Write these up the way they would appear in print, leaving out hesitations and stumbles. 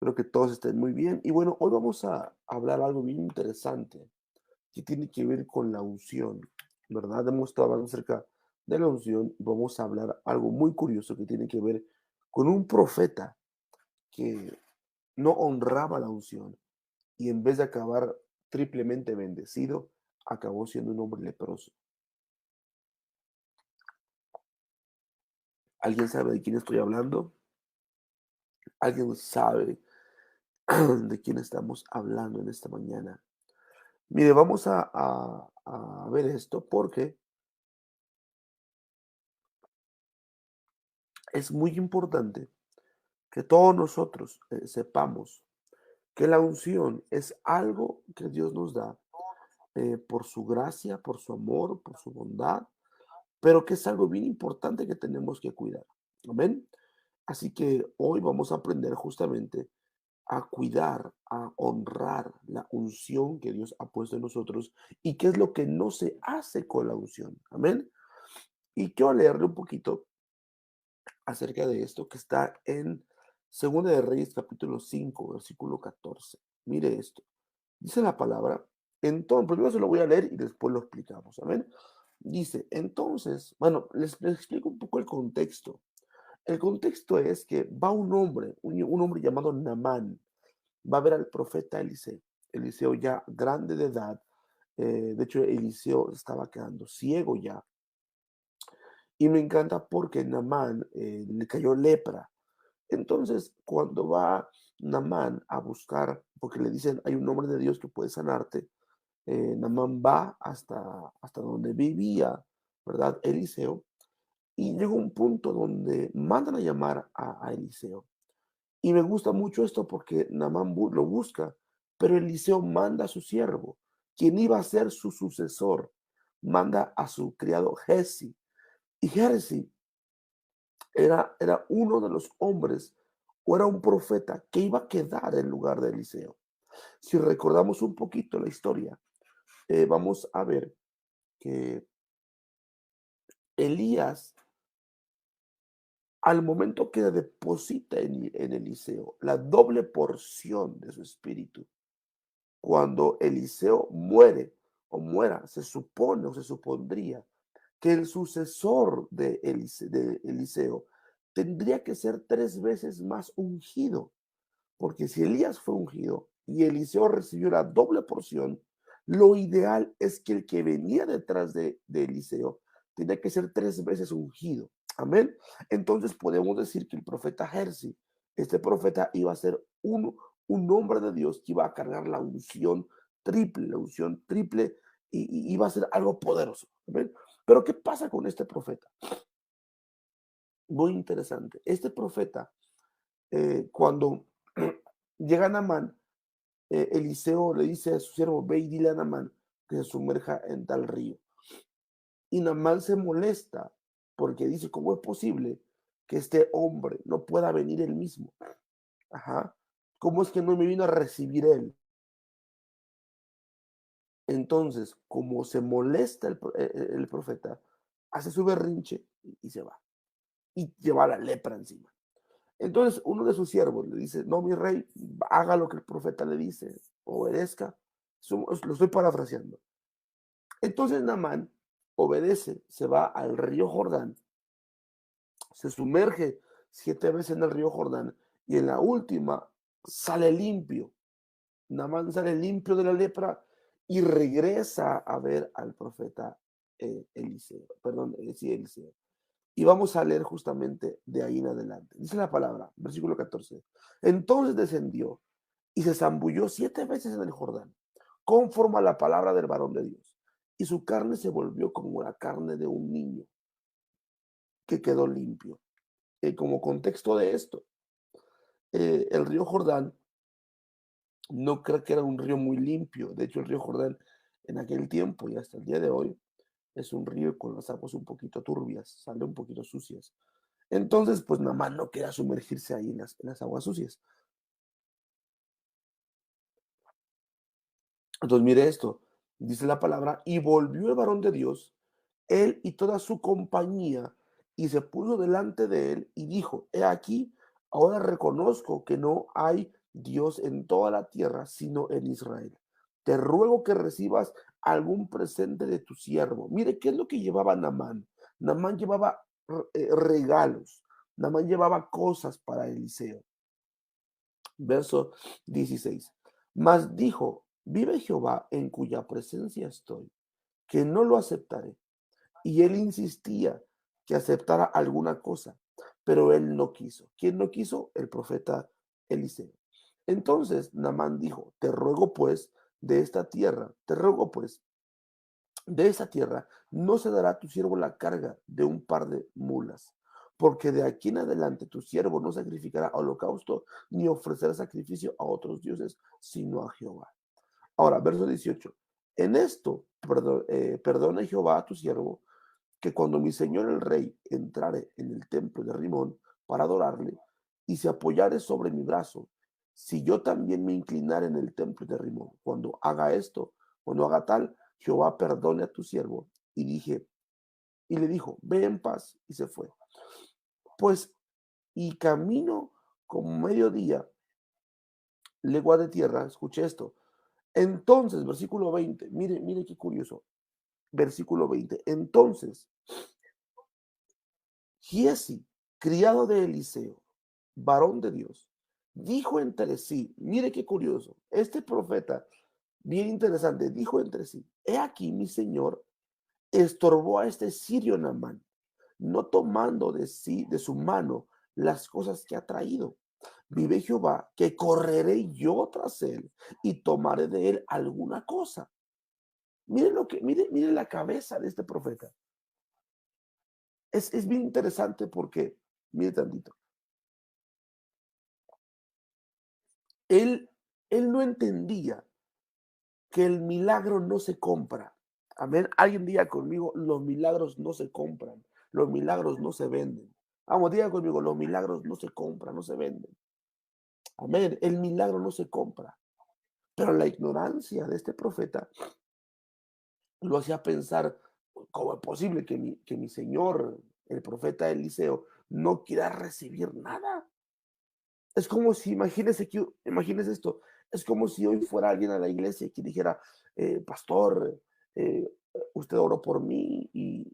Espero que todos estén muy bien. Y bueno, hoy vamos a hablar algo bien interesante que tiene que ver con la unción, ¿verdad? Hemos estado hablando acerca de la unción y vamos a hablar algo muy curioso que tiene que ver con un profeta que no honraba la unción y en vez de acabar triplemente bendecido, acabó siendo un hombre leproso. ¿Alguien sabe de quién estoy hablando? ¿Alguien sabe de quién estamos hablando en esta mañana? Mire, vamos a ver esto porque es muy importante que todos nosotros sepamos que la unción es algo que Dios nos da por su gracia, por su amor, por su bondad, pero que es algo bien importante que tenemos que cuidar. Amén. Así que hoy vamos a aprender justamente a cuidar, a honrar la unción que Dios ha puesto en nosotros y qué es lo que no se hace con la unción. Amén. Y quiero leerle un poquito acerca de esto que está en Segunda de Reyes capítulo 5 versículo 14. Mire esto. Dice la palabra, entonces, primero se lo voy a leer y después lo explicamos. Amén. Dice, entonces, bueno, les explico un poco el contexto. El contexto es que va un hombre, un hombre llamado Naamán, va a ver al profeta Eliseo. Eliseo ya grande de edad, de hecho Eliseo estaba quedando ciego ya. Y me encanta porque Naamán le cayó lepra. Entonces, cuando va Naamán a buscar, porque le dicen, hay un hombre de Dios que puede sanarte, Naamán va hasta donde vivía, ¿verdad? Eliseo, y llega un punto donde mandan a llamar a Eliseo. Y me gusta mucho esto porque Naamán lo busca, pero Eliseo manda a su siervo, quien iba a ser su sucesor, manda a su criado Gesi. Y Gesi era uno de los hombres o era un profeta que iba a quedar en lugar de Eliseo. Si recordamos un poquito la historia, vamos a ver que Elías, al momento que deposita en Eliseo la doble porción de su espíritu, cuando Eliseo muere o muera, se supone o se supondría que el sucesor de Eliseo tendría que ser 3 veces más ungido. Porque si Elías fue ungido y Eliseo recibió la doble porción, lo ideal es que el que venía detrás de Eliseo tenía que ser 3 veces ungido. Amén. Entonces podemos decir que el profeta Jersi, este profeta iba a ser un hombre de Dios que iba a cargar la unción triple y iba a ser algo poderoso. Amén. Pero ¿qué pasa con este profeta? Muy interesante. Este profeta, cuando llega Naamán, Eliseo le dice a su siervo, ve y dile a Naamán que se sumerja en tal río. Y Naamán se molesta porque dice, ¿cómo es posible que este hombre no pueda venir él mismo? Ajá. ¿Cómo es que no me vino a recibir él? Entonces, como se molesta el profeta, hace su berrinche y se va. Y lleva la lepra encima. Entonces, uno de sus siervos le dice, no, mi rey, haga lo que el profeta le dice, obedezca. Lo estoy parafraseando. Entonces Naamán obedece, se va al río Jordán, se sumerge 7 veces en el río Jordán y en la última sale limpio. Naamán sale limpio de la lepra y regresa a ver al profeta Eliseo, perdón, sí, Eliseo. Y vamos a leer justamente de ahí en adelante. Dice la palabra, versículo 14. Entonces descendió y se zambulló 7 veces en el Jordán, conforme a la palabra del varón de Dios. Y su carne se volvió como la carne de un niño que quedó limpio. Como contexto de esto, el río Jordán no creo que era un río muy limpio. De hecho, el río Jordán en aquel tiempo y hasta el día de hoy es un río con las aguas un poquito turbias, sale un poquito sucias. Entonces, pues Naamán no quería sumergirse ahí en las aguas sucias. Entonces, mire esto, dice la palabra, y volvió el varón de Dios, él y toda su compañía, y se puso delante de él y dijo, he aquí, Ahora reconozco que no hay Dios en toda la tierra, sino en Israel. Te ruego que recibas algún presente de tu siervo. Mire, ¿qué es lo que llevaba Naamán? Naamán llevaba regalos. Naamán llevaba cosas para Eliseo. Verso 16. Mas dijo, vive Jehová en cuya presencia estoy, que no lo aceptaré. Y él insistía que aceptara alguna cosa, pero él no quiso. ¿Quién no quiso? El profeta Eliseo. Entonces Naamán dijo, te ruego pues, de esa tierra no se dará a tu siervo la carga de un par de mulas, porque de aquí en adelante tu siervo no sacrificará holocausto ni ofrecerá sacrificio a otros dioses, sino a Jehová. Ahora, verso 18. En esto, perdone Jehová a tu siervo, que cuando mi señor el rey entrare en el templo de Rimón para adorarle y se apoyare sobre mi brazo, si yo también me inclinare en el templo de Rimón, cuando haga tal, Jehová perdone a tu siervo. Y le dijo, ve en paz, y se fue. Pues, y camino como mediodía, legua de tierra, escuche esto. Entonces, versículo 20, mire qué curioso, versículo 20. Entonces, Giesi, criado de Eliseo, varón de Dios, dijo entre sí, mire qué curioso, este profeta, bien interesante, dijo entre sí, he aquí mi señor estorbó a este sirio Naamán, no tomando de su mano las cosas que ha traído. Vive Jehová, que correré yo tras él y tomaré de él alguna cosa. Mire la cabeza de este profeta. Es bien interesante porque, mire tantito, él, él no entendía que el milagro no se compra. Amén. Alguien diga conmigo, los milagros no se compran, los milagros no se venden. Vamos, diga conmigo, los milagros no se compran, no se venden. Amén. El milagro no se compra. Pero la ignorancia de este profeta lo hacía pensar, ¿cómo es posible que mi señor, el profeta Eliseo, no quiera recibir nada? Es como si, imagínese esto, es como si hoy fuera alguien a la iglesia que dijera, pastor, eh, usted oró por mí y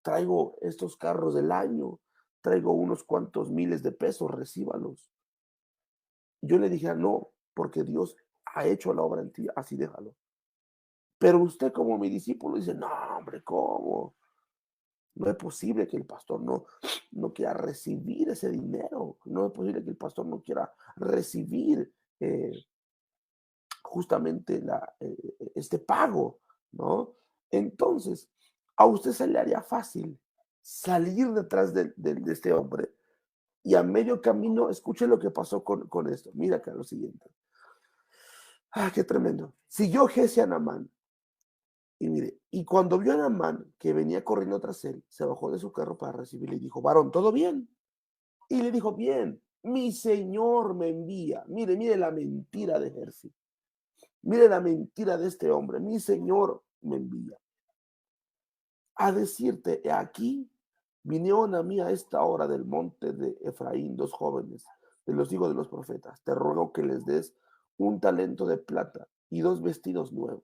traigo estos carros del año, traigo unos cuantos miles de pesos, recíbalos. Yo le dije, no, porque Dios ha hecho la obra en ti, así déjalo. Pero usted como mi discípulo dice, no, hombre, ¿cómo? No es posible que el pastor no quiera recibir ese dinero. No es posible que el pastor no quiera recibir eh, justamente este pago, ¿no? Entonces, a usted se le haría fácil salir detrás de este hombre y a medio camino, escuche lo que pasó con esto. Mira acá lo siguiente. Ah, qué tremendo. Siguió Giesi a Naamán. Y mire, y cuando vio a Naamán que venía corriendo tras él, se bajó de su carro para recibirle y dijo, varón, ¿todo bien? Y le dijo, bien, mi señor me envía. Mire la mentira de Jersey. Mire la mentira de este hombre. Mi señor me envía a decirte, he aquí, vinieron a mí a esta hora del monte de Efraín dos jóvenes de los hijos de los profetas. Te ruego que les des un talento de plata y dos vestidos nuevos.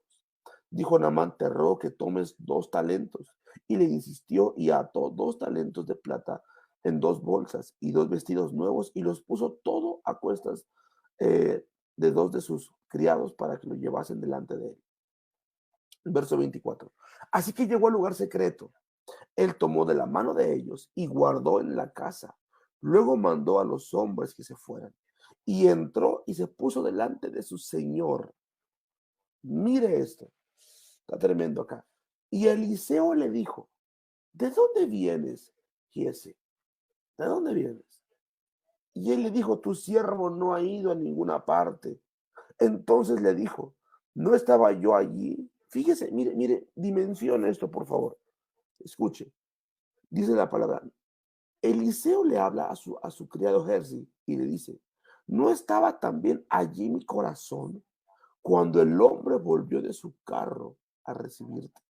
Dijo Naamán, te ruego que tomes dos talentos. Y le insistió y ató dos talentos de plata en dos bolsas y dos vestidos nuevos y los puso todo a cuestas de dos de sus criados para que lo llevasen delante de él. Verso 24. Así que llegó al lugar secreto. Él tomó de la mano de ellos y guardó en la casa. Luego mandó a los hombres que se fueran. Y entró y se puso delante de su señor. Mire esto. Está tremendo acá. Y Eliseo le dijo, ¿de dónde vienes, Giese? ¿De dónde vienes? Y él le dijo, tu siervo no ha ido a ninguna parte. Entonces le dijo, ¿no estaba yo allí? Fíjese, mire, dimensione esto, por favor. Escuche. Dice la palabra. Eliseo le habla a su criado Jersey y le dice, ¿no estaba también allí mi corazón cuando el hombre volvió de su carro a recibirte?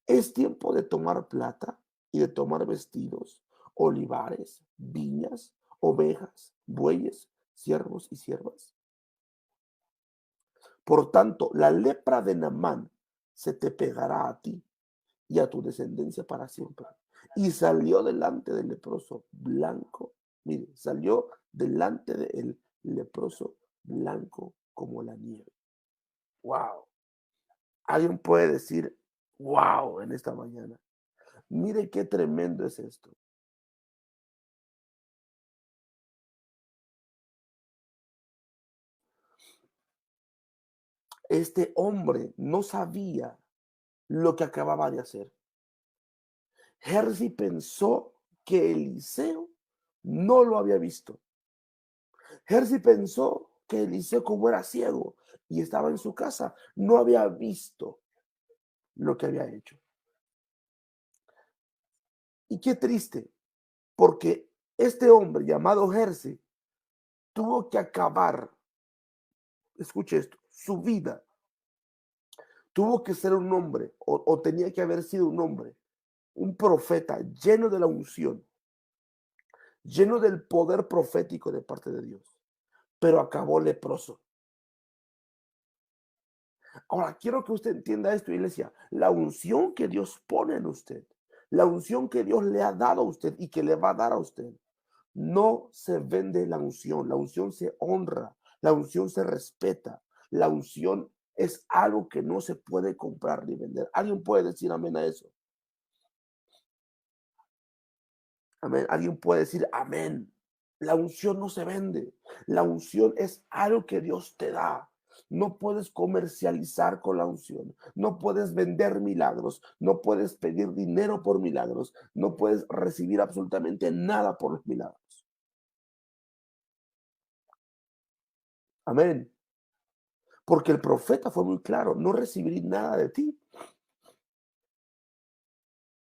Es tiempo de tomar plata y de tomar vestidos, olivares, viñas, ovejas, bueyes, siervos y siervas? Por tanto, la lepra de Naamán se te pegará a ti y a tu descendencia para siempre. Y salió delante del leproso blanco, mire, salió delante del leproso blanco como la nieve. Wow. Alguien puede decir, wow, en esta mañana. Mire qué tremendo es esto. Este hombre no sabía lo que acababa de hacer. Jersey pensó que Eliseo no lo había visto. Jersey pensó que Eliseo, como era ciego y estaba en su casa, no había visto lo que había hecho. Y qué triste, porque este hombre llamado Jersey tuvo que acabar, escuche esto, su vida. Tuvo que ser un hombre, o tenía que haber sido un hombre, un profeta lleno de la unción, lleno del poder profético de parte de Dios, pero acabó leproso. Ahora, quiero que usted entienda esto, iglesia. La unción que Dios pone en usted, la unción que Dios le ha dado a usted y que le va a dar a usted, no se vende la unción se honra, la unción se respeta, la unción es algo que no se puede comprar ni vender. ¿Alguien puede decir amén a eso? Amén. Alguien puede decir amén. La unción no se vende. La unción es algo que Dios te da. No puedes comercializar con la unción. No puedes vender milagros. No puedes pedir dinero por milagros. No puedes recibir absolutamente nada por los milagros. Amén. Porque el profeta fue muy claro. No recibiré nada de ti.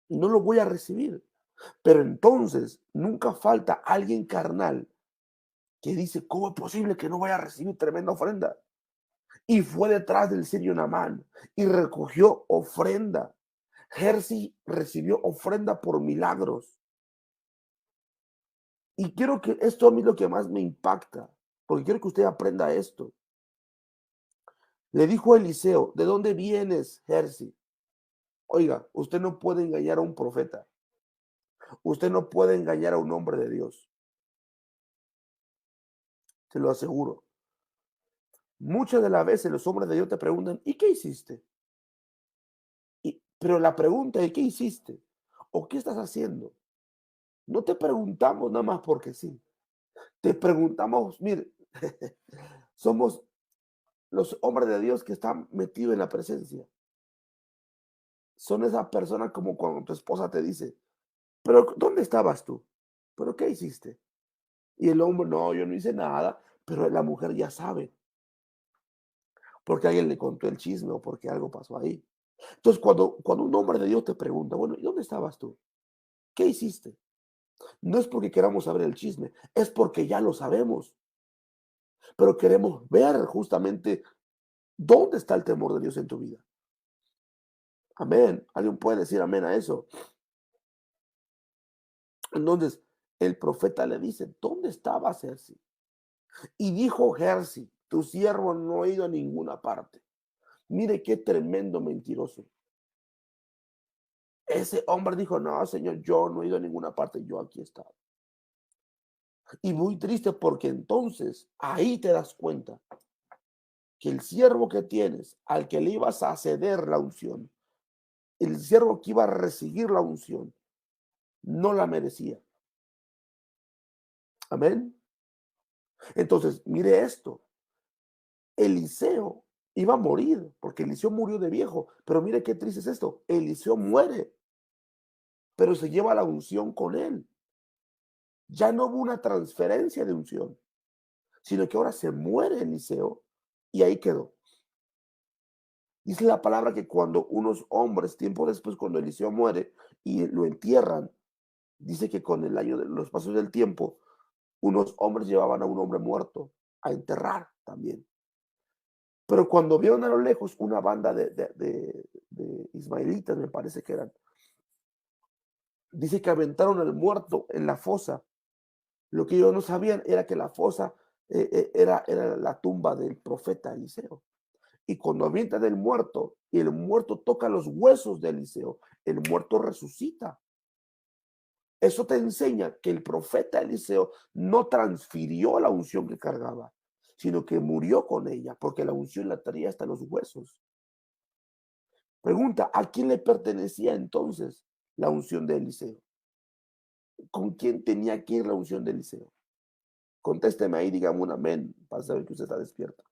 No lo voy a recibir. Pero entonces nunca falta alguien carnal que dice, ¿cómo es posible que no vaya a recibir tremenda ofrenda? Y fue detrás del sirio Naamán y recogió ofrenda. Jersey recibió ofrenda por milagros. Y quiero que esto a mí lo que más me impacta, porque quiero que usted aprenda esto. Le dijo a Eliseo, ¿de dónde vienes, Jersey? Oiga, usted no puede engañar a un profeta. Usted no puede engañar a un hombre de Dios. Se lo aseguro. Muchas de las veces los hombres de Dios te preguntan, ¿y qué hiciste? Pero la pregunta es, ¿qué hiciste? ¿O qué estás haciendo? No te preguntamos nada más porque sí. Te preguntamos, mire, somos los hombres de Dios que están metidos en la presencia. Son esas personas como cuando tu esposa te dice, pero ¿dónde estabas tú? ¿Pero qué hiciste? Y el hombre, no, yo no hice nada, pero la mujer ya sabe, porque alguien le contó el chisme o porque algo pasó ahí. Entonces, cuando un hombre de Dios te pregunta, bueno, ¿y dónde estabas tú? ¿Qué hiciste? No es porque queramos saber el chisme, es porque ya lo sabemos, pero queremos ver justamente dónde está el temor de Dios en tu vida. Amén. Alguien puede decir amén a eso. Entonces, el profeta le dice, ¿dónde estaba Jersey? Y dijo Jersey, tu siervo no ha ido a ninguna parte. Mire qué tremendo mentiroso. Ese hombre dijo, no, señor, yo no he ido a ninguna parte, yo aquí he estado. Y muy triste porque entonces ahí te das cuenta que el siervo que tienes, al que le ibas a ceder la unción, el siervo que iba a recibir la unción, no la merecía. Amén. Entonces, mire esto. Eliseo iba a morir, porque Eliseo murió de viejo. Pero mire qué triste es esto. Eliseo muere, pero se lleva la unción con él. Ya no hubo una transferencia de unción, sino que ahora se muere Eliseo y ahí quedó. Dice la palabra que cuando unos hombres, tiempo después, cuando Eliseo muere y lo entierran, dice que con el año de los pasos del tiempo, unos hombres llevaban a un hombre muerto a enterrar también. Pero cuando vieron a lo lejos una banda de ismaelitas, me parece que eran, Dice que aventaron al muerto en la fosa. Lo que ellos no sabían era que la fosa era la tumba del profeta Eliseo. Y cuando avientan el muerto y el muerto toca los huesos de Eliseo, el muerto resucita. Eso te enseña que el profeta Eliseo no transfirió la unción que cargaba, sino que murió con ella, porque la unción la traía hasta los huesos. Pregunta, ¿a quién le pertenecía entonces la unción de Eliseo? ¿Con quién tenía que ir la unción de Eliseo? Contésteme ahí, dígame un amén para saber que usted está despierto.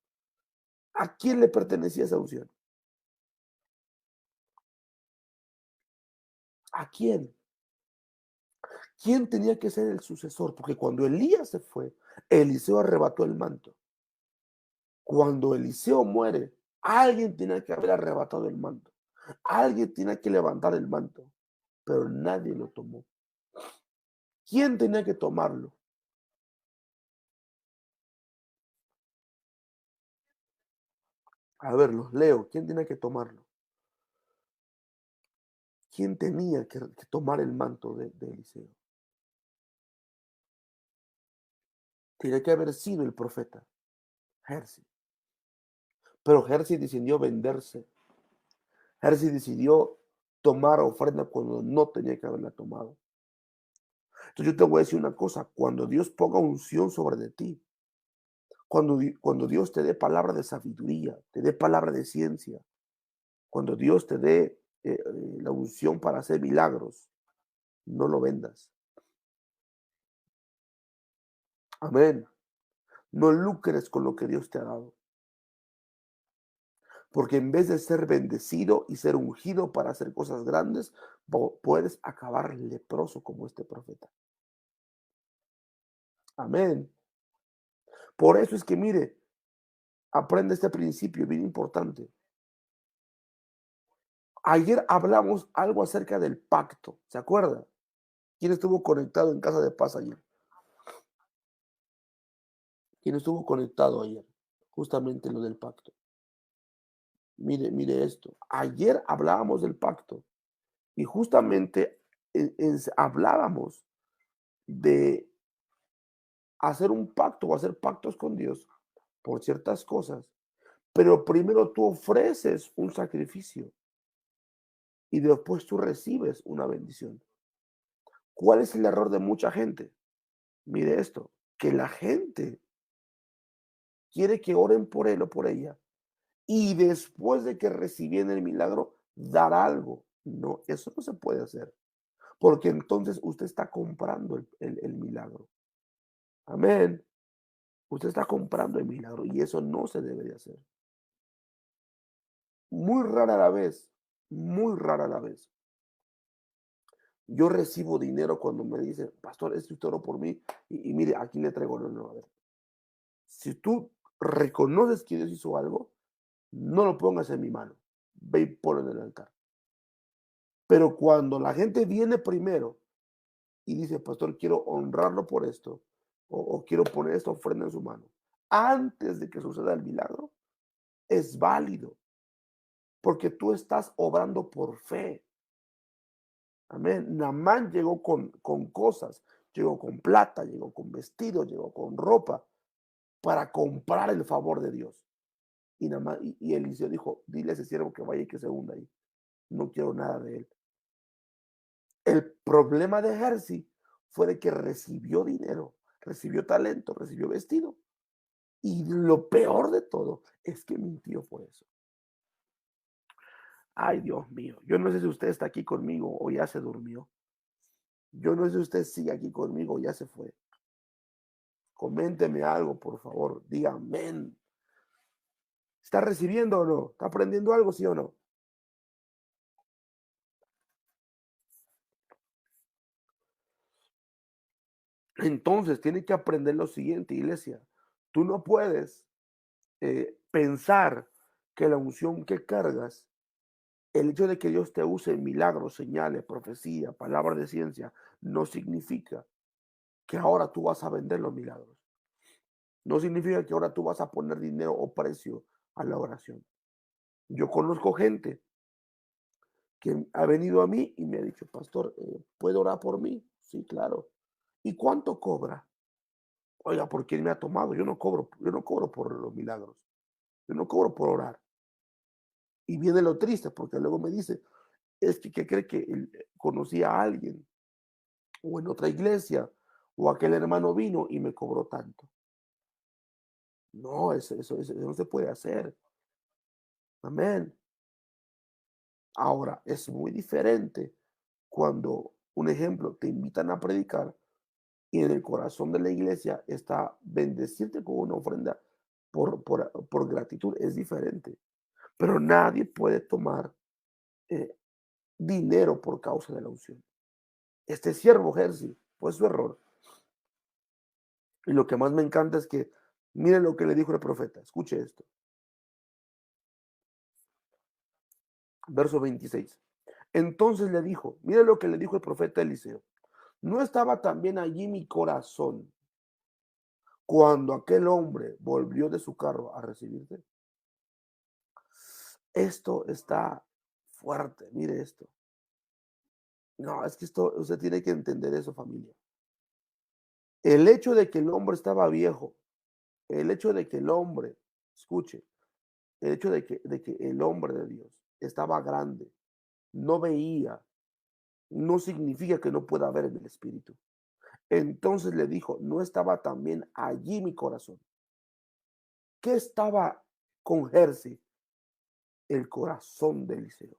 ¿A quién le pertenecía esa unción? ¿A quién? ¿Quién tenía que ser el sucesor? Porque cuando Elías se fue, Eliseo arrebató el manto. Cuando Eliseo muere, alguien tenía que haber arrebatado el manto. Alguien tenía que levantar el manto, pero nadie lo tomó. ¿Quién tenía que tomarlo? A ver, los leo. ¿Quién tenía que tomarlo? ¿Quién tenía que tomar el manto de Eliseo? Tiene que haber sido el profeta, Jersi. Pero Jersi decidió venderse. Jersi decidió tomar ofrenda cuando no tenía que haberla tomado. Entonces yo te voy a decir una cosa, cuando Dios ponga unción sobre de ti, cuando Dios te dé palabra de sabiduría, te dé palabra de ciencia, cuando Dios te dé la unción para hacer milagros, no lo vendas. Amén. No lucres con lo que Dios te ha dado. Porque en vez de ser bendecido y ser ungido para hacer cosas grandes, puedes acabar leproso como este profeta. Amén. Por eso es que, mire, aprende este principio bien importante. Ayer hablamos algo acerca del pacto, ¿se acuerda? ¿Quién estuvo conectado en Casa de Paz ayer? ¿Quién estuvo conectado ayer? Justamente lo del pacto. Mire, mire esto. Ayer hablábamos del pacto y justamente hablábamos de hacer un pacto o hacer pactos con Dios por ciertas cosas, pero primero tú ofreces un sacrificio y después tú recibes una bendición. ¿Cuál es el error de mucha gente? Mire esto, que la gente quiere que oren por él o por ella y después de que recibieron el milagro, dar algo. No, eso no se puede hacer, porque entonces usted está comprando el milagro. Amén. Usted está comprando el milagro y eso no se debe de hacer. Muy rara la vez, muy rara la vez. Yo recibo dinero cuando me dicen, pastor, es que usted oró por mí y mire, aquí le traigo, no, no, a ver. Si tú reconoces que Dios hizo algo, no lo pongas en mi mano, ve y ponlo en el altar. Pero cuando la gente viene primero y dice, pastor, quiero honrarlo por esto, o quiero poner esta ofrenda en su mano, antes de que suceda el milagro, es válido, porque tú estás obrando por fe. Amén. Naamán llegó con cosas, llegó con plata, llegó con vestido, llegó con ropa para comprar el favor de Dios. Y Eliseo dijo, dile a ese siervo que vaya y que se hunda ahí. No quiero nada de él. El problema de Jersi fue de que recibió dinero, recibió talento, recibió vestido. Y lo peor de todo es que mintió por eso. Ay, Dios mío, yo no sé si usted está aquí conmigo o ya se durmió. Yo no sé si usted sigue aquí conmigo o ya se fue. Coménteme algo, por favor. Diga amén. ¿Está recibiendo o no? ¿Está aprendiendo algo, sí o no? Entonces, tiene que aprender lo siguiente, iglesia. Tú no puedes pensar que la unción que cargas, el hecho de que Dios te use en milagros, señales, profecía, palabras de ciencia, no significa que ahora tú vas a vender los milagros. No significa que ahora tú vas a poner dinero o precio a la oración. Yo conozco gente que ha venido a mí y me ha dicho, pastor, ¿puede orar por mí? Sí, claro. ¿Y cuánto cobra? Oiga, ¿por quién me ha tomado? Yo no cobro por los milagros, yo no cobro por orar. Y viene lo triste, porque luego me dice, es que, ¿qué cree que conocí a alguien o en otra iglesia o aquel hermano vino y me cobró tanto? No, eso no se puede hacer. Amén. Ahora, es muy diferente cuando, un ejemplo, te invitan a predicar y en el corazón de la iglesia está bendecirte con una ofrenda por gratitud, es diferente. Pero nadie puede tomar eh, dinero por causa de la unción. Este siervo Jersey fue su error. Y lo que más me encanta es que, miren lo que le dijo el profeta, escuche esto, verso 26. Entonces le dijo, mire lo que le dijo el profeta Eliseo, ¿no estaba también allí mi corazón cuando aquel hombre volvió de su carro a recibirte? Esto está fuerte, mire esto. No, es que esto, usted tiene que entender eso, familia. El hecho de que el hombre estaba viejo, el hecho de que el hombre, escuche, el hecho de que el hombre de Dios estaba grande, no veía, no significa que no pueda ver en el espíritu. Entonces le dijo, ¿no estaba también allí mi corazón? ¿Qué estaba con Jersey? El corazón de Eliseo.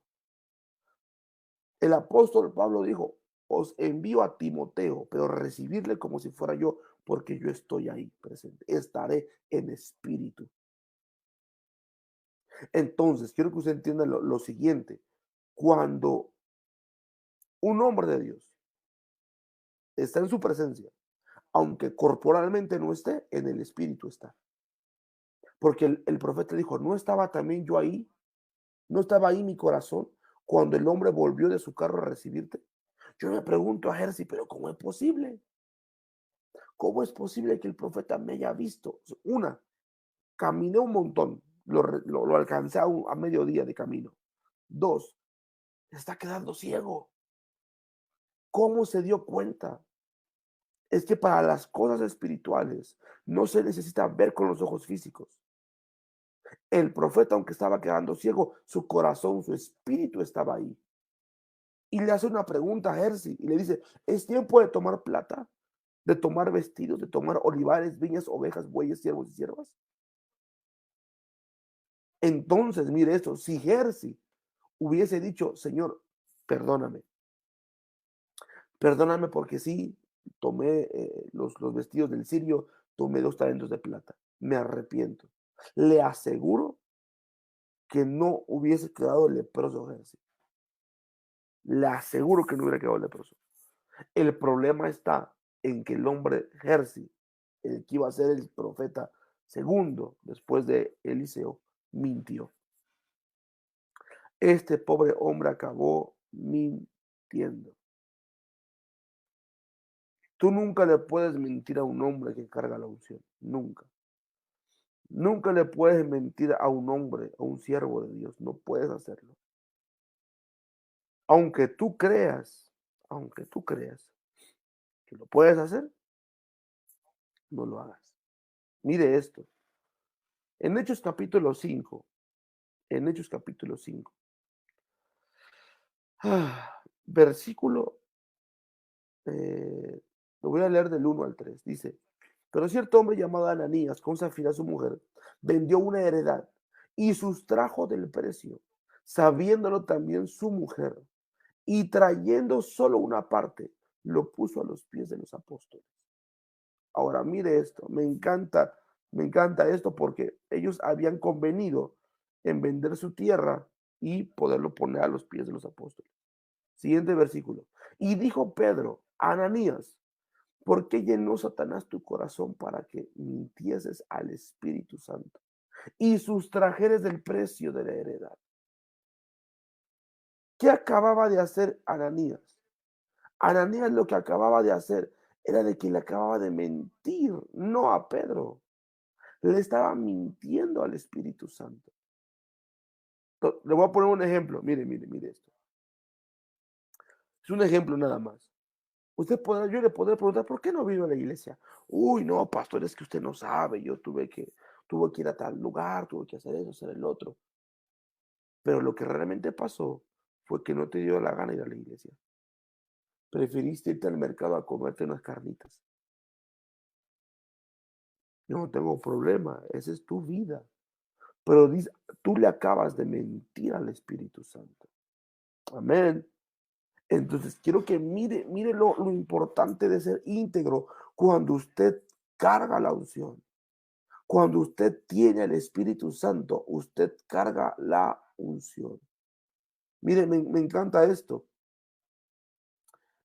El apóstol Pablo dijo, os envío a Timoteo, pero recibirle como si fuera yo, porque yo estoy ahí presente, estaré en espíritu. Entonces, quiero que usted entienda lo siguiente, cuando un hombre de Dios está en su presencia, aunque corporalmente no esté, en el espíritu está. Porque el profeta dijo, ¿no estaba también yo ahí? ¿No estaba ahí mi corazón cuando el hombre volvió de su carro a recibirte? Yo me pregunto a Jersey, pero ¿cómo es posible? ¿Cómo es posible que el profeta me haya visto? Una, caminé un montón, lo alcancé a mediodía de camino. Dos, está quedando ciego. ¿Cómo se dio cuenta? Es que para las cosas espirituales no se necesita ver con los ojos físicos. El profeta, aunque estaba quedando ciego, su corazón, su espíritu estaba ahí. Y le hace una pregunta a Jersey y le dice, ¿es tiempo de tomar plata? ¿De tomar vestidos? ¿De tomar olivares, viñas, ovejas, bueyes, siervos y siervas? Entonces, mire esto, si Jersey hubiese dicho, Señor, perdóname, perdóname porque sí, tomé los vestidos del sirio, tomé 2 talentos de plata, me arrepiento. Le aseguro que no hubiese quedado leproso Jersey. Le aseguro que no hubiera quedado leproso. El problema está en que el hombre Jersey, el que iba a ser el profeta segundo después de Eliseo, mintió. Este pobre hombre acabó mintiendo. Tú nunca le puedes mentir a un hombre que carga la unción. Nunca. Nunca le puedes mentir a un hombre, a un siervo de Dios. No puedes hacerlo. Aunque tú creas, aunque tú creas que lo puedes hacer, no lo hagas. Mire esto. En Hechos capítulo 5, en Hechos capítulo 5, versículo, lo voy a leer del 1 al 3. Dice, pero cierto hombre llamado Ananías, con Zafira su mujer, vendió una heredad y sustrajo del precio, sabiéndolo también su mujer, y trayendo solo una parte, lo puso a los pies de los apóstoles. Ahora, mire esto, me encanta esto porque ellos habían convenido en vender su tierra y poderlo poner a los pies de los apóstoles. Siguiente versículo. Y dijo Pedro, Ananías, ¿por qué llenó Satanás tu corazón para que mintieses al Espíritu Santo y sustrajeres del precio de la heredad? ¿Qué acababa de hacer Ananías? Ananías lo que acababa de hacer era de que le acababa de mentir, no a Pedro, le estaba mintiendo al Espíritu Santo. Le voy a poner un ejemplo, mire esto. Es un ejemplo nada más. Yo le podré preguntar, ¿por qué no vino a la iglesia? Uy, no, pastor, es que usted no sabe, tuve que ir a tal lugar, tuve que hacer eso, hacer el otro. Pero lo que realmente pasó fue que no te dio la gana ir a la iglesia. Preferiste irte al mercado a comerte unas carnitas. Yo no tengo problema, esa es tu vida. Pero tú le acabas de mentir al Espíritu Santo. Amén. Entonces, quiero que mire lo importante de ser íntegro cuando usted carga la unción. Cuando usted tiene el Espíritu Santo, usted carga la unción. Mire, me encanta esto.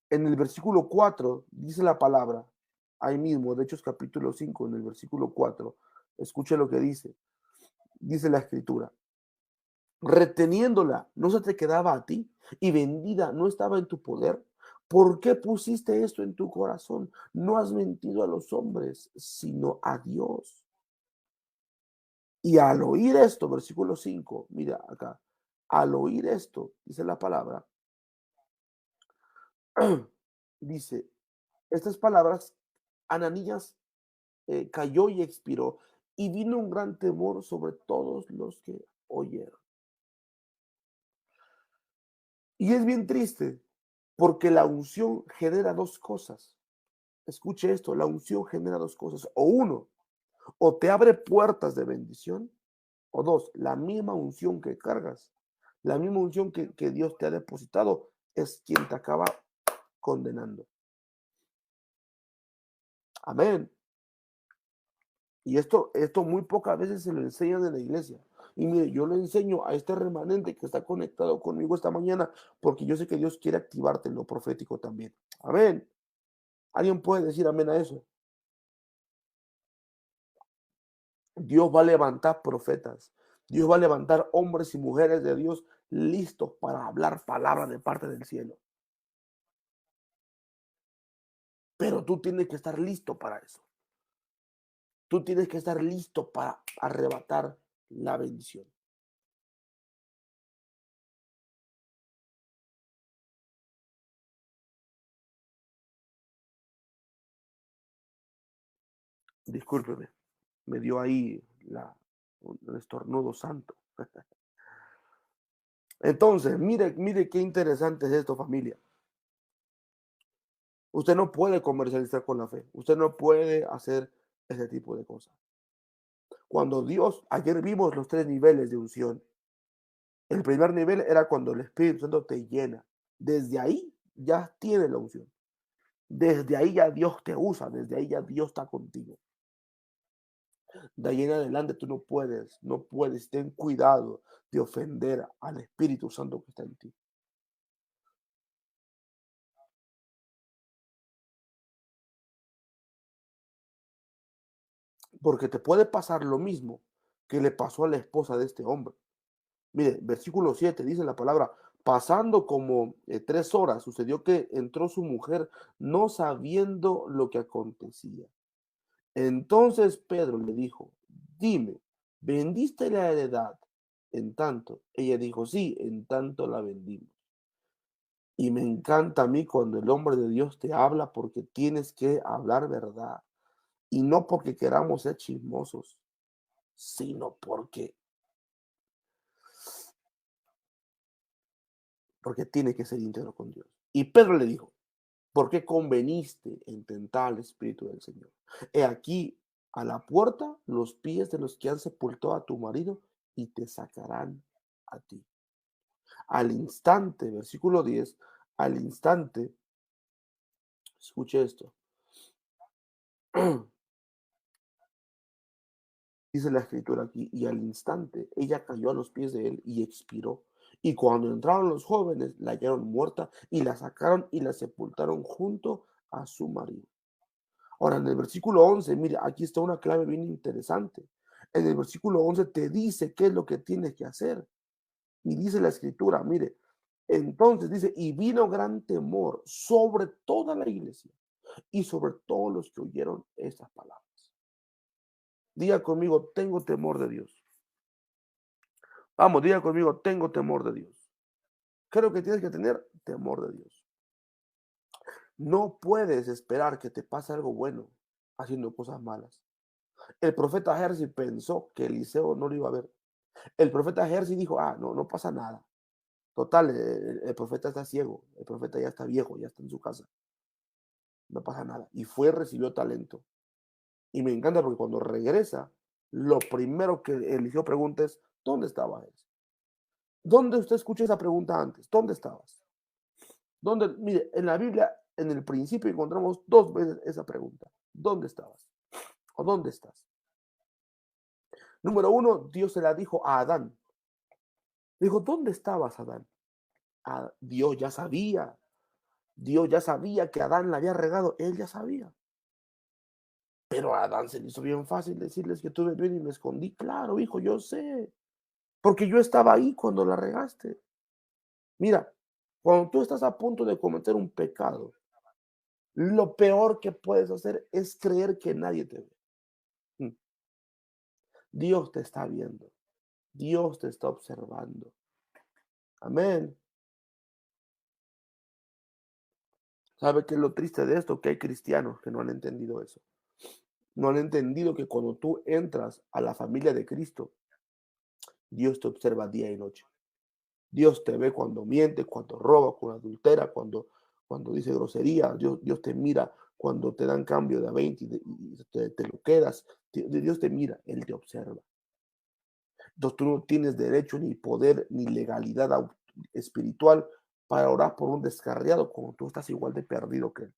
En el versículo 4 dice la palabra, ahí mismo, de Hechos capítulo 5, en el versículo 4, escuche lo que dice. Dice la escritura, reteniéndola, no se te quedaba a ti y vendida no estaba en tu poder. ¿Por qué pusiste esto en tu corazón? No has mentido a los hombres, sino a Dios. Y al oír esto, versículo 5, mira acá, al oír esto, dice la palabra, dice, estas palabras, Ananías cayó y expiró, y vino un gran temor sobre todos los que oyeron. Y es bien triste, porque la unción genera dos cosas. Escuche esto, la unción genera dos cosas. O uno, o te abre puertas de bendición, o dos, la misma unción que cargas, la misma unción que Dios te ha depositado, es quien te acaba condenando. Amén. Y esto muy pocas veces se lo enseñan en la iglesia. Y mire, yo le enseño a este remanente que está conectado conmigo esta mañana, porque yo sé que Dios quiere activarte en lo profético también. Amén. ¿Alguien puede decir amén a eso? Dios va a levantar profetas. Dios va a levantar hombres y mujeres de Dios listos para hablar palabras de parte del cielo. Pero tú tienes que estar listo para eso. Tú tienes que estar listo para arrebatar la bendición. Discúlpeme, me dio ahí un estornudo santo. Entonces, mire qué interesante es esto, familia. Usted no puede comercializar con la fe. Usted no puede hacer ese tipo de cosas. Cuando Dios, ayer vimos los tres niveles de unción. El primer nivel era cuando el Espíritu Santo te llena. Desde ahí ya tiene la unción. Desde ahí ya Dios te usa. Desde ahí ya Dios está contigo. De ahí en adelante tú no puedes. Ten cuidado de ofender al Espíritu Santo que está en ti. Porque te puede pasar lo mismo que le pasó a la esposa de este hombre. Mire, versículo 7 dice la palabra, pasando como 3 horas, sucedió que entró su mujer no sabiendo lo que acontecía. Entonces Pedro le dijo, dime, ¿vendiste la heredad? En tanto, ella dijo, sí, en tanto la vendimos. Y me encanta a mí cuando el hombre de Dios te habla porque tienes que hablar verdad. Y no porque queramos ser chismosos, sino porque tiene que ser íntegro con Dios. Y Pedro le dijo, ¿por qué conveniste en tentar al Espíritu del Señor? He aquí a la puerta los pies de los que han sepultado a tu marido y te sacarán a ti. Al instante, versículo 10, al instante, escuche esto, dice la escritura aquí, y al instante ella cayó a los pies de él y expiró. Y cuando entraron los jóvenes, la hallaron muerta y la sacaron y la sepultaron junto a su marido. Ahora, en el versículo 11, mire, aquí está una clave bien interesante. En el versículo 11 te dice qué es lo que tienes que hacer. Y dice la escritura, mire, entonces dice, y vino gran temor sobre toda la iglesia y sobre todos los que oyeron estas palabras. Diga conmigo, tengo temor de Dios. Vamos, diga conmigo, tengo temor de Dios. Creo que tienes que tener temor de Dios. No puedes esperar que te pase algo bueno haciendo cosas malas. El profeta Jersi pensó que Eliseo no lo iba a ver. El profeta Jersi dijo, no, no pasa nada. Total, el profeta está ciego, el profeta ya está viejo, ya está en su casa, no pasa nada. Y fue, recibió talento. Y me encanta porque cuando regresa, lo primero que Eliseo pregunta es, ¿dónde estabas? ¿Dónde usted escuchó esa pregunta antes? ¿Dónde estabas? ¿Dónde? Mire, en la Biblia, en el principio encontramos 2 veces esa pregunta. ¿Dónde estabas? ¿O dónde estás? Número 1, Dios se la dijo a Adán. Dijo, ¿dónde estabas, Adán? Dios ya sabía. Dios ya sabía que Adán la había regado. Él ya sabía. Pero a Adán se le hizo bien fácil decirles que tuve bien y me escondí. Claro, hijo, yo sé. Porque yo estaba ahí cuando la regaste. Mira, cuando tú estás a punto de cometer un pecado, lo peor que puedes hacer es creer que nadie te ve. Mm. Dios te está viendo. Dios te está observando. Amén. ¿Sabe qué es lo triste de esto? Que hay cristianos que no han entendido eso. No han entendido que cuando tú entras a la familia de Cristo, Dios te observa día y noche. Dios te ve cuando miente, cuando roba, cuando adultera, cuando dice grosería. Dios te mira cuando te dan cambio de a 20 y te lo quedas. Dios te mira, Él te observa. Entonces tú no tienes derecho, ni poder, ni legalidad espiritual para orar por un descarriado cuando tú estás igual de perdido que él.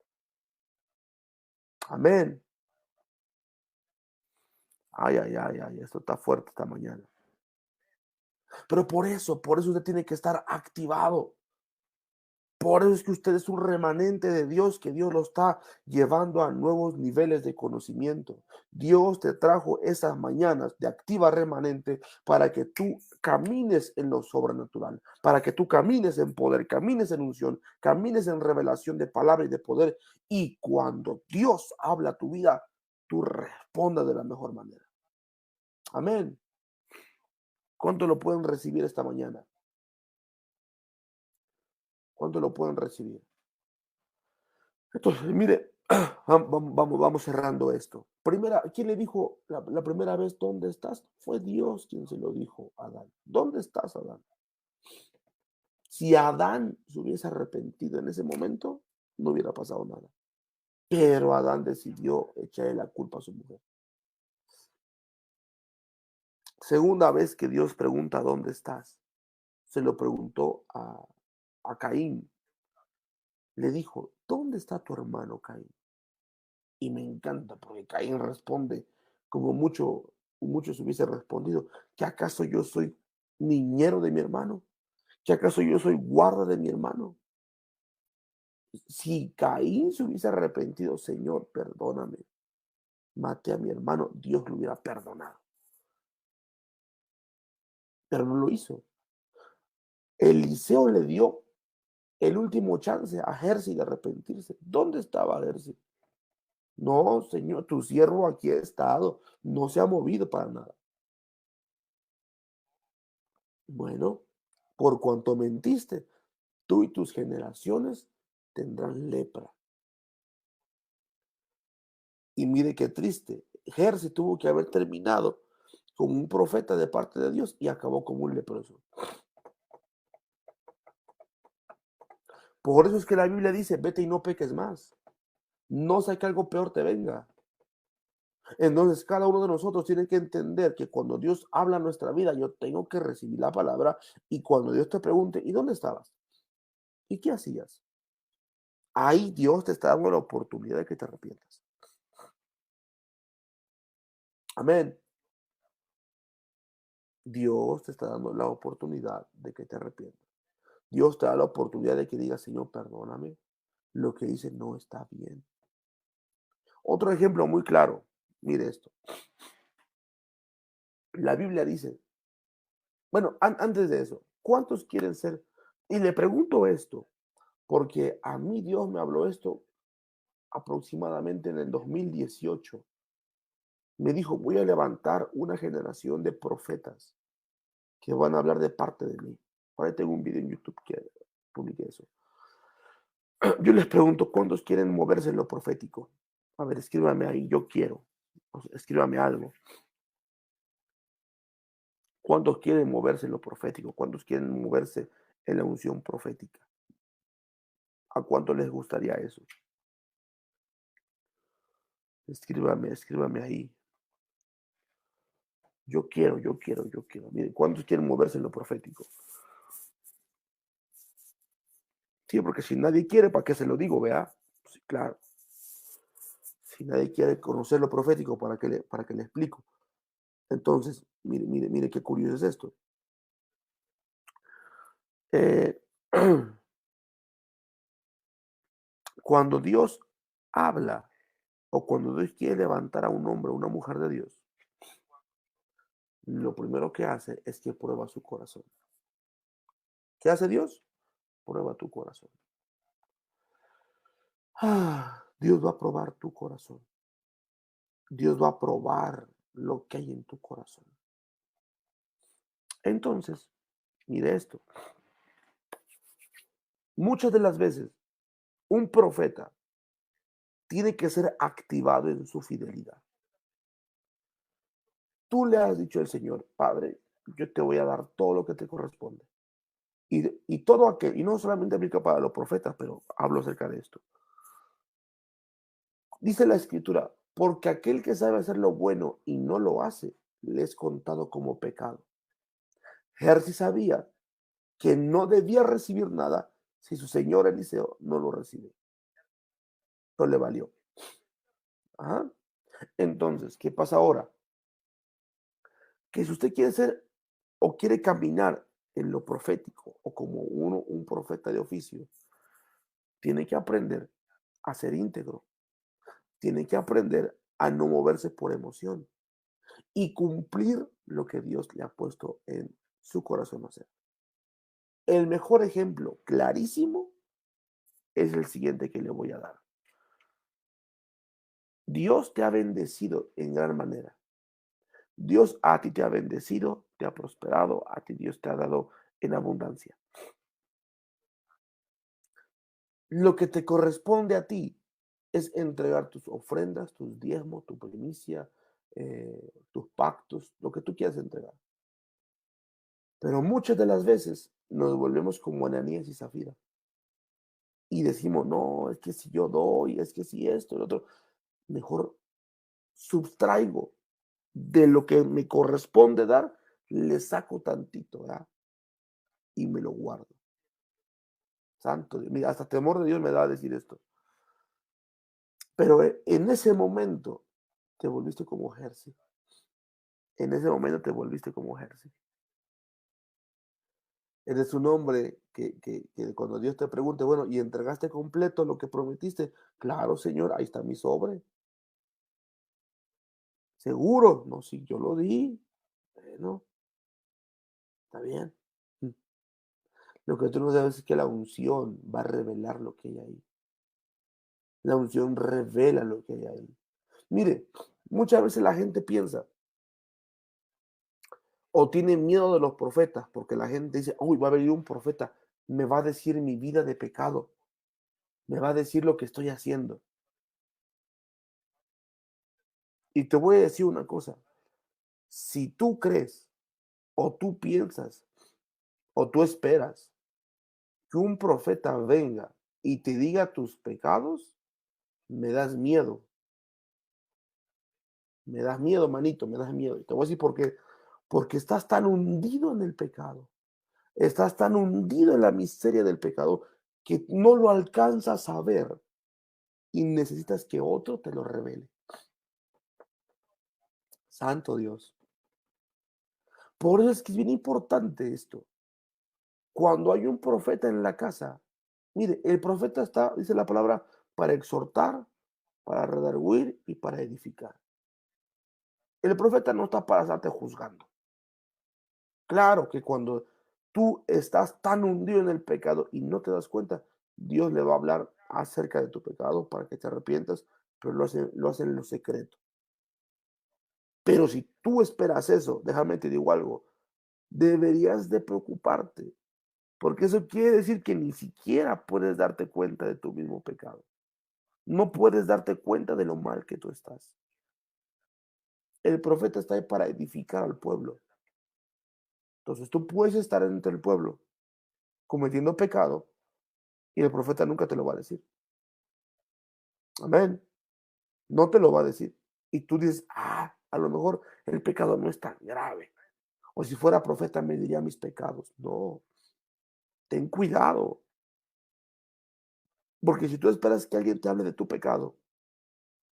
Amén. Ay, ay, ay, ay, esto está fuerte esta mañana. Pero por eso usted tiene que estar activado. Por eso es que usted es un remanente de Dios, que Dios lo está llevando a nuevos niveles de conocimiento. Dios te trajo esas mañanas de activa remanente para que tú camines en lo sobrenatural, para que tú camines en poder, camines en unción, camines en revelación de palabra y de poder. Y cuando Dios habla a tu vida, tú respondas de la mejor manera. Amén. ¿Cuánto lo pueden recibir esta mañana? ¿Cuánto lo pueden recibir? Entonces, mire, vamos cerrando esto. ¿Quién le dijo la primera vez dónde estás? Fue Dios quien se lo dijo a Adán. ¿Dónde estás, Adán? Si Adán se hubiese arrepentido en ese momento, no hubiera pasado nada. Pero Adán decidió echarle la culpa a su mujer. Segunda vez que Dios pregunta dónde estás, se lo preguntó a Caín. Le dijo, ¿dónde está tu hermano Caín? Y me encanta porque Caín responde como muchos hubiese respondido, ¿que acaso yo soy niñero de mi hermano? ¿Que acaso yo soy guarda de mi hermano? Si Caín se hubiese arrepentido, Señor, perdóname, maté a mi hermano, Dios lo hubiera perdonado, pero no lo hizo. Eliseo le dio el último chance a Jersi de arrepentirse. ¿Dónde estaba Jersi? No, Señor, tu siervo aquí ha estado, no se ha movido para nada. Bueno, por cuanto mentiste, tú y tus generaciones tendrán lepra. Y mire qué triste. Jersi tuvo que haber terminado como un profeta de parte de Dios y acabó como un leproso. Por eso es que la Biblia dice, vete y no peques más. No sea que algo peor te venga. Entonces cada uno de nosotros tiene que entender que cuando Dios habla en nuestra vida, yo tengo que recibir la palabra y cuando Dios te pregunte, ¿y dónde estabas? ¿Y qué hacías? Ahí Dios te está dando la oportunidad de que te arrepientas. Amén. Dios te está dando la oportunidad de que te arrepientas. Dios te da la oportunidad de que digas, Señor, perdóname, lo que hice no está bien. Otro ejemplo muy claro, mire esto. La Biblia dice, bueno, antes de eso, ¿cuántos quieren ser? Y le pregunto esto, porque a mí Dios me habló esto aproximadamente en el 2018. Me dijo, voy a levantar una generación de profetas que van a hablar de parte de mí. Por ahí tengo un video en YouTube que publiqué eso. Yo les pregunto, ¿cuántos quieren moverse en lo profético? A ver, escríbame ahí, yo quiero. O sea, escríbame algo. ¿Cuántos quieren moverse en lo profético? ¿Cuántos quieren moverse en la unción profética? ¿A cuánto les gustaría eso? Escríbame, escríbame ahí. Yo quiero, yo quiero, yo quiero. Miren, ¿cuántos quieren moverse en lo profético? Sí, porque si nadie quiere, ¿para qué se lo digo, vea? Sí, claro. Si nadie quiere conocer lo profético, ¿para qué le explico? Entonces, mire, mire, mire qué curioso es esto. Eh, cuando Dios habla o cuando Dios quiere levantar a un hombre o una mujer de Dios, lo primero que hace es que prueba su corazón. ¿Qué hace Dios? Prueba tu corazón. Dios va a probar tu corazón. Dios va a probar lo que hay en tu corazón. Entonces, mire esto. Muchas de las veces, un profeta tiene que ser activado en su fidelidad. Tú le has dicho al Señor, Padre, yo te voy a dar todo lo que te corresponde. Y todo aquel, y no solamente aplica para los profetas, pero hablo acerca de esto. Dice la Escritura, porque aquel que sabe hacer lo bueno y no lo hace, le es contado como pecado. Jerjes sabía que no debía recibir nada si su señor Eliseo no lo recibe. No le valió. Ajá. Entonces, ¿qué pasa ahora? Que si usted quiere ser o quiere caminar en lo profético o como un profeta de oficio, tiene que aprender a ser íntegro, tiene que aprender a no moverse por emoción y cumplir lo que Dios le ha puesto en su corazón a hacer. El mejor ejemplo clarísimo es el siguiente que le voy a dar. Dios te ha bendecido en gran manera. Dios a ti te ha bendecido, te ha prosperado, a ti Dios te ha dado en abundancia. Lo que te corresponde a ti es entregar tus ofrendas, tus diezmos, tu primicia, tus pactos, lo que tú quieras entregar. Pero muchas de las veces nos volvemos como Ananías y Zafira y decimos, no, es que si yo doy, es que si esto, el otro, mejor subtraigo de lo que me corresponde dar, le saco tantito, ¿verdad? Y me lo guardo. Santo Dios, mira, hasta temor de Dios me da a decir esto. Pero en ese momento te volviste como Jersey. En ese momento te volviste como Jersey. Eres un hombre que cuando Dios te pregunte, bueno, ¿y entregaste completo lo que prometiste? Claro, Señor, ahí está mi sobre. ¿Seguro? No, sí, yo lo di. Bueno, está bien. Mm. Lo que tú no sabes es que la unción va a revelar lo que hay ahí. La unción revela lo que hay ahí. Mire, muchas veces la gente piensa o tiene miedo de los profetas porque la gente dice, uy, va a venir un profeta, me va a decir mi vida de pecado, me va a decir lo que estoy haciendo. Y te voy a decir una cosa, si tú crees o tú piensas o tú esperas que un profeta venga y te diga tus pecados, me das miedo, manito, me das miedo. Y te voy a decir por qué. Porque estás tan hundido en el pecado, estás tan hundido en la miseria del pecado que no lo alcanzas a ver y necesitas que otro te lo revele. Santo Dios. Por eso es que es bien importante esto. Cuando hay un profeta en la casa, mire, el profeta está, dice la palabra, para exhortar, para redarguir y para edificar. El profeta no está para estarte juzgando. Claro que cuando tú estás tan hundido en el pecado y no te das cuenta, Dios le va a hablar acerca de tu pecado para que te arrepientas, pero lo hace en lo secreto. Pero si tú esperas eso, déjame te digo algo, deberías de preocuparte, porque eso quiere decir que ni siquiera puedes darte cuenta de tu mismo pecado. No puedes darte cuenta de lo mal que tú estás. El profeta está ahí para edificar al pueblo. Entonces tú puedes estar entre el pueblo cometiendo pecado y el profeta nunca te lo va a decir. Amén. No te lo va a decir. Y tú dices, a lo mejor el pecado no es tan grave. O si fuera profeta me diría mis pecados. No, ten cuidado. Porque si tú esperas que alguien te hable de tu pecado,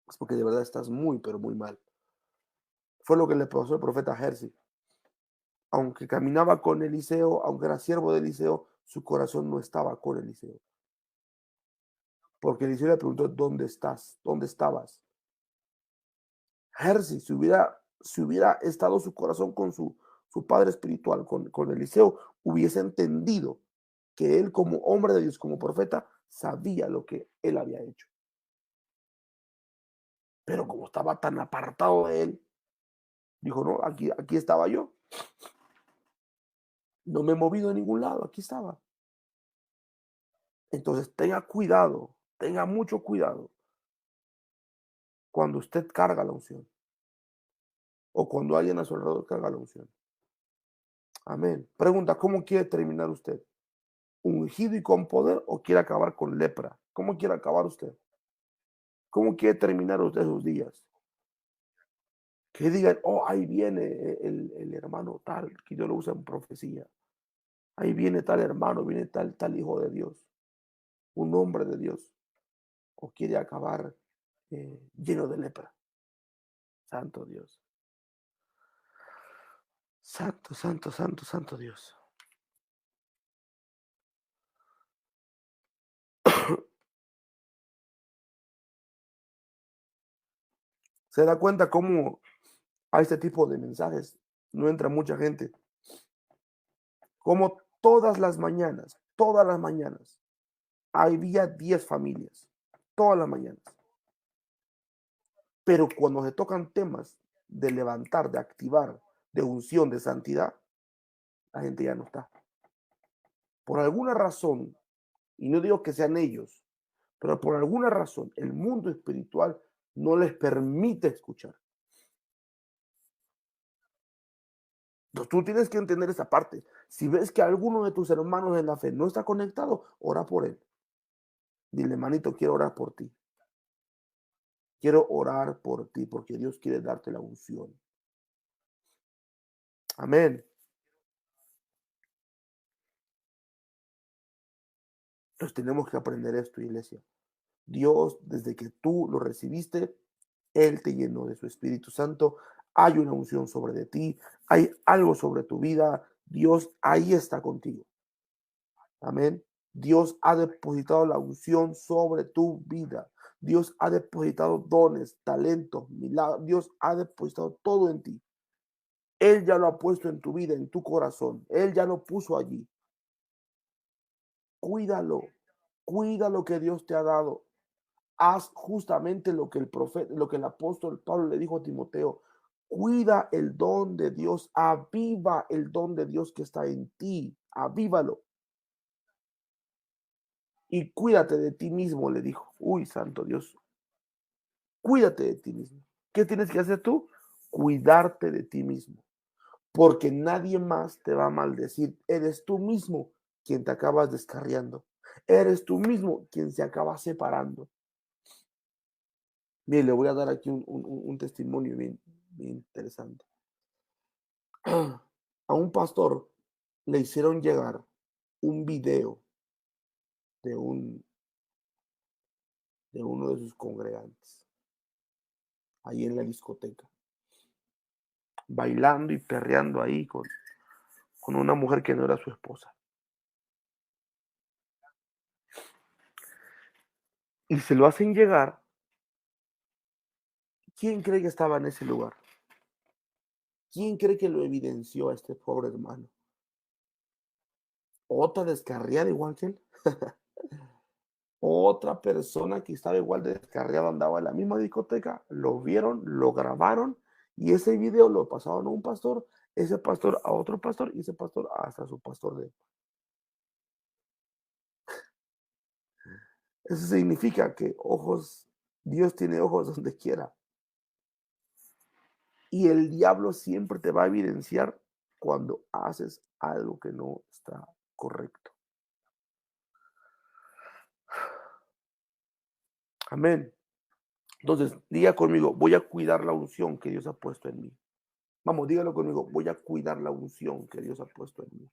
es porque de verdad estás muy, pero muy mal. Fue lo que le pasó al profeta Jersi. Aunque caminaba con Eliseo, aunque era siervo de Eliseo, su corazón no estaba con Eliseo. Porque Eliseo le preguntó, ¿dónde estás? ¿Dónde estabas? Jersi, si hubiera estado su corazón con su padre espiritual, con Eliseo, hubiese entendido que él como hombre de Dios, como profeta, sabía lo que él había hecho. Pero como estaba tan apartado de él, dijo, no, aquí estaba yo, no me he movido de ningún lado, aquí estaba. Entonces tenga mucho cuidado cuando usted carga la unción o cuando alguien a su alrededor carga la unción. Amén. Pregunta, ¿cómo quiere terminar usted? ¿Ungido y con poder o quiere acabar con lepra? ¿Cómo quiere acabar usted? ¿Cómo quiere terminar usted sus días? Que digan, oh, ahí viene el hermano tal, que Dios lo usa en profecía. Ahí viene tal hermano, viene tal hijo de Dios, un hombre de Dios. O quiere acabar lleno de lepra. Santo Dios. Santo, santo, santo, santo Dios. Se da cuenta cómo a este tipo de mensajes no entra mucha gente. Como todas las mañanas, había 10 familias, todas las mañanas. Pero cuando se tocan temas de levantar, de activar, de unción, de santidad, la gente ya no está. Por alguna razón, y no digo que sean ellos, pero por alguna razón el mundo espiritual no les permite escuchar. Entonces tú tienes que entender esa parte. Si ves que alguno de tus hermanos en la fe no está conectado, ora por él. Dile, manito, quiero orar por ti. Quiero orar por ti porque Dios quiere darte la unción. Amén. Entonces tenemos que aprender esto, iglesia. Dios, desde que tú lo recibiste, Él te llenó de su Espíritu Santo. Hay una unción sobre de ti. Hay algo sobre tu vida. Dios ahí está contigo. Amén. Dios ha depositado la unción sobre tu vida. Dios ha depositado dones, talentos, milagros. Dios ha depositado todo en ti. Él ya lo ha puesto en tu vida, en tu corazón. Él ya lo puso allí. Cuídalo. Cuida lo que Dios te ha dado. Haz justamente lo que el profeta, lo que el apóstol Pablo le dijo a Timoteo. Cuida el don de Dios, aviva el don de Dios que está en ti, avívalo y cuídate de ti mismo, le dijo. Uy, santo Dios, cuídate de ti mismo. ¿Qué tienes que hacer tú? Cuidarte de ti mismo, porque nadie más te va a maldecir. Eres tú mismo quien te acabas descarriando. Eres tú mismo quien se acaba separando. Mire, le voy a dar aquí un testimonio bien interesante. A un pastor le hicieron llegar un video de, un, de uno de sus congregantes, ahí en la discoteca, bailando y perreando ahí con una mujer que no era su esposa. Y se lo hacen llegar. ¿Quién cree que estaba en ese lugar? ¿Quién cree que lo evidenció a este pobre hermano? ¿Otra descarriada igual que él? Otra persona que estaba igual de descarriada andaba en la misma discoteca, lo vieron, lo grabaron y ese video lo pasaron a un pastor, ese pastor a otro pastor y ese pastor hasta su pastor de él. Eso significa que Dios tiene ojos donde quiera. Y el diablo siempre te va a evidenciar cuando haces algo que no está correcto. Amén. Entonces, diga conmigo, voy a cuidar la unción que Dios ha puesto en mí. Vamos, dígalo conmigo, voy a cuidar la unción que Dios ha puesto en mí.